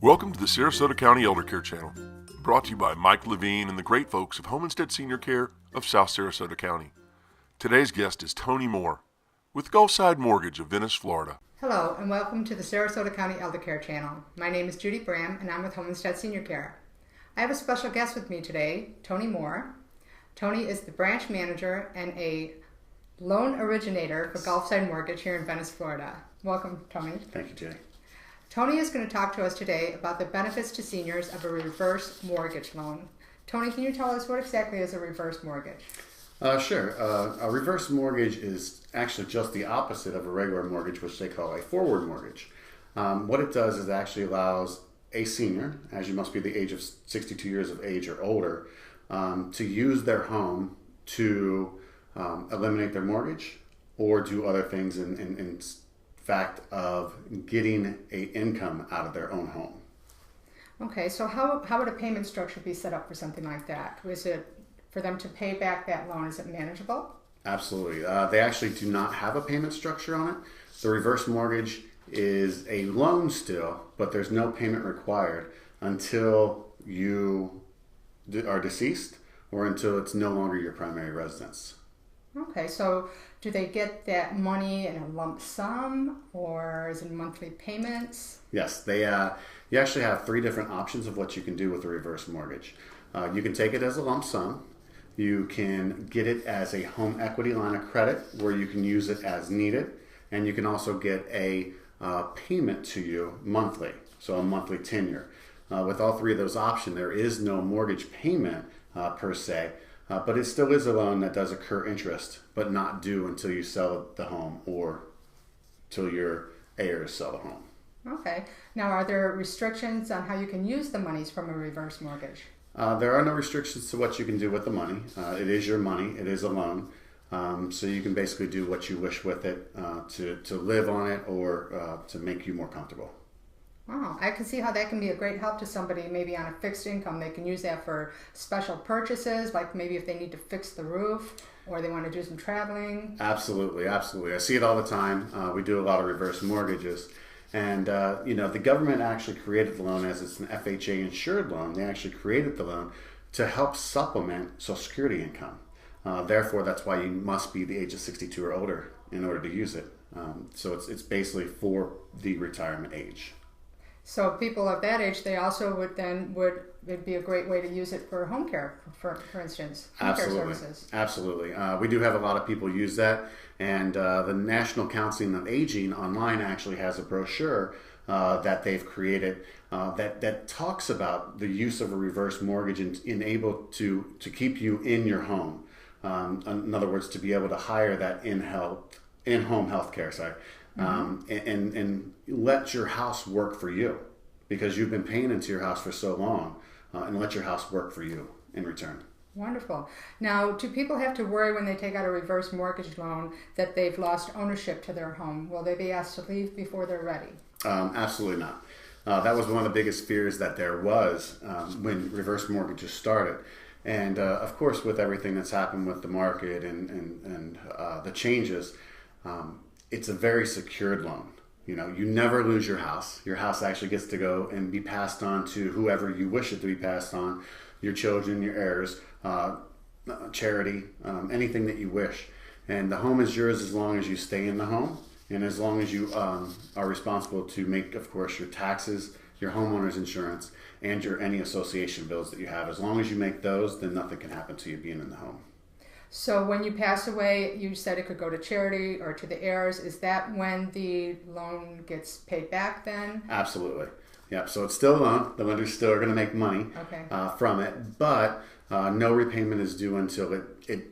Welcome to the Sarasota County Eldercare channel, brought to you by Mike Levine and the great folks of Homestead Senior Care of South Sarasota County. Today's guest is Tony Moore with Gulfside Mortgage of Venice, Florida. Hello and welcome to the Sarasota County Eldercare channel. My name is Judy Bram and I'm with Homestead Senior Care. I have a special guest with me today, Tony Moore. Tony is the branch manager and a loan originator for Gulfside Mortgage here in Venice, Florida. Welcome, Tony. Thank you, Judy. Tony is going to talk to us today about the benefits to seniors of a reverse mortgage loan. Tony, can you tell us what exactly is a reverse mortgage? Sure. A reverse mortgage is actually just the opposite of a regular mortgage, which they call a forward mortgage. What it does is it actually allows a senior, as you must be the age of 62 years of age or older, to use their home to eliminate their mortgage or do other things in fact of getting an income out of their own home. Okay, so how would a payment structure be set up for something like that? Is it for them to pay back that loan? Is it manageable? Absolutely. They actually do not have a payment structure on it. The reverse mortgage is a loan still, but there's no payment required until you are deceased or until it's no longer your primary residence. Okay, so do they get that money in a lump sum or is it monthly payments? Yes, you actually have three different options of what you can do with a reverse mortgage. You can take it as a lump sum. You can get it as a home equity line of credit where you can use it as needed. And you can also get a payment to you monthly, so a monthly tenure. With all three of those options, there is no mortgage payment per se. But it still is a loan that does accrue interest, but not due until you sell the home or till your heirs sell the home. Okay. Now, are there restrictions on how you can use the monies from a reverse mortgage? There are no restrictions to what you can do with the money. It is your money. It is a loan. So you can basically do what you wish with it to live on it or to make you more comfortable. Wow, I can see how that can be a great help to somebody maybe on a fixed income. They can use that for special purchases, like maybe if they need to fix the roof or they want to do some traveling. Absolutely, absolutely. I see it all the time. We do a lot of reverse mortgages. And, the government actually created the loan as it's an FHA insured loan. They actually created the loan to help supplement Social Security income. Therefore, that's why you must be the age of 62 or older in order to use it. So it's basically for the retirement age. So people of that age, they also it'd be a great way to use it for home care, for instance, home care services. Absolutely. We do have a lot of people use that, and the National Counseling on Aging online actually has a brochure that they've created that talks about the use of a reverse mortgage and able to keep you in your home. In other words, to be able to hire that in-home health care, and let your house work for you because you've been paying into your house for so long, and let your house work for you in return. Wonderful. Now, do people have to worry when they take out a reverse mortgage loan that they've lost ownership to their home? Will they be asked to leave before they're ready? Absolutely not. That was one of the biggest fears that there was when reverse mortgages started. And of course, with everything that's happened with the market and the changes, it's a very secured loan. You never lose your house. Your house actually gets to go and be passed on to whoever you wish it to be passed on, your children, your heirs, charity, anything that you wish. And the home is yours as long as you stay in the home and as long as you are responsible to make, of course, your taxes, your homeowner's insurance, and your any association bills that you have. As long as you make those, then nothing can happen to you being in the home. So when you pass away, you said it could go to charity or to the heirs. Is that when the loan gets paid back then? Absolutely. Yeah, so it's still a loan. The lenders still are going to make money from it, but no repayment is due until it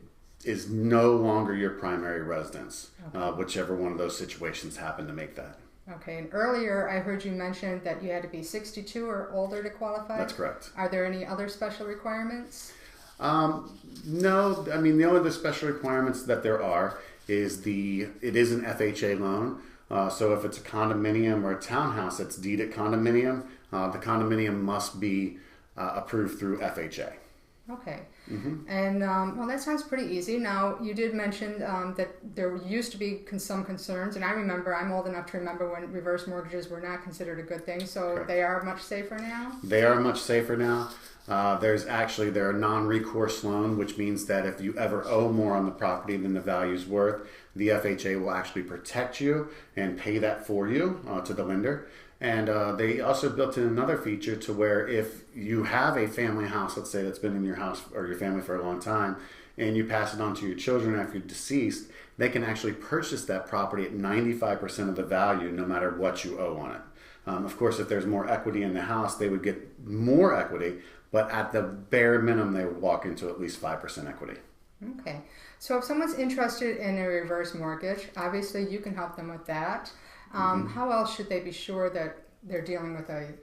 is no longer your primary residence, whichever one of those situations happen to make that. Okay, and earlier I heard you mention that you had to be 62 or older to qualify? That's correct. Are there any other special requirements? No, I mean, the only other special requirements that there are is it is an FHA loan. So if it's a condominium or a townhouse that's deeded condominium, the condominium must be approved through FHA. Okay. And well, that sounds pretty easy. Now, you did mention that there used to be some concerns, and I remember, I'm old enough to remember when reverse mortgages were not considered a good thing, so Correct. they are much safer now? They are much safer now. They're a non-recourse loan, which means that if you ever owe more on the property than the value's worth, the FHA will actually protect you and pay that for you to the lender. And they also built in another feature to where if you have a family house, let's say that's been in your house or your family for a long time, and you pass it on to your children after you're deceased, they can actually purchase that property at 95% of the value no matter what you owe on it. Of course, if there's more equity in the house, they would get more equity, but at the bare minimum, they would walk into at least 5% equity. Okay. So if someone's interested in a reverse mortgage, obviously you can help them with that. How else should they be sure that they're dealing with a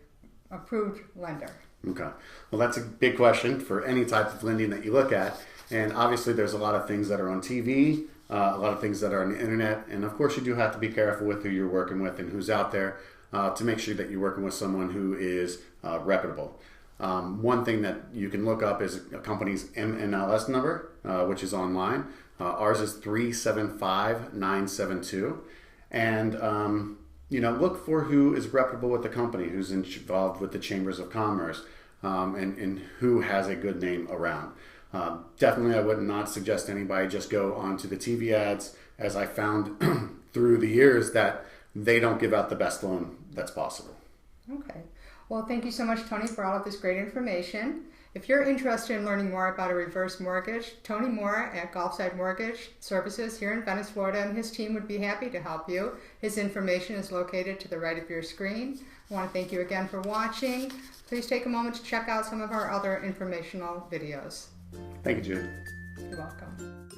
approved lender? Okay. Well, that's a big question for any type of lending that you look at. And obviously there's a lot of things that are on TV, a lot of things that are on the internet. And of course you do have to be careful with who you're working with and who's out there to make sure that you're working with someone who is reputable. One thing that you can look up is a company's MLS number, which is online. Ours is 375972. And, look for who is reputable with the company, who's involved with the Chambers of Commerce, and who has a good name around. Definitely, I would not suggest anybody just go onto the TV ads, as I found through the years that they don't give out the best loan that's possible. Okay. Well, thank you so much, Tony, for all of this great information. If you're interested in learning more about a reverse mortgage, Tony Moore at Gulfside Mortgage Services here in Venice, Florida, and his team would be happy to help you. His information is located to the right of your screen. I want to thank you again for watching. Please take a moment to check out some of our other informational videos. Thank you, Jude. You're welcome.